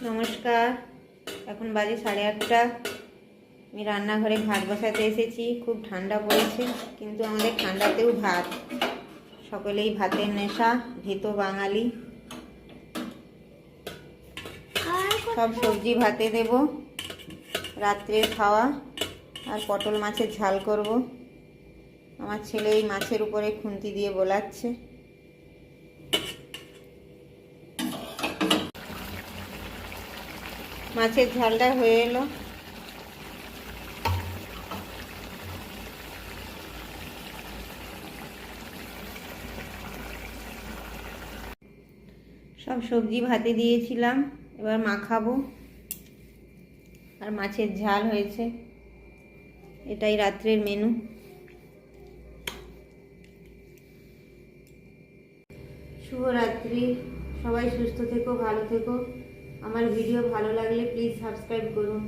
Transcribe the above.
নমস্কার। এখন বাজে 8:30। আমি রান্নাঘরে ভাত বসাতে এসেছি। খুব ঠান্ডা পড়েছে, কিন্তু আমাদের ঠান্ডাতেও ভাত। সকলেই ভাতের নেশা, ভীত বাঙালি। সব সবজি ভাতে দেব, রাত্রের খাওয়া। আর পটল মাছের ঝাল করব। আমার ছেলে এই মাছের উপরে খুন্তি দিয়ে বোলাচ্ছে। মাছের ঝালটা হয়ে এলো। সব সবজি ভাতে দিয়েছিলাম, এবার মাখাবো। আর মাছের ঝাল হয়েছে। এটাই রাত্রের মেনু। শুভরাত্রি। সবাই সুস্থ থেকো, ভালো থেকো। আমার ভিডিও ভালো লাগলে প্লিজ সাবস্ক্রাইব করুন।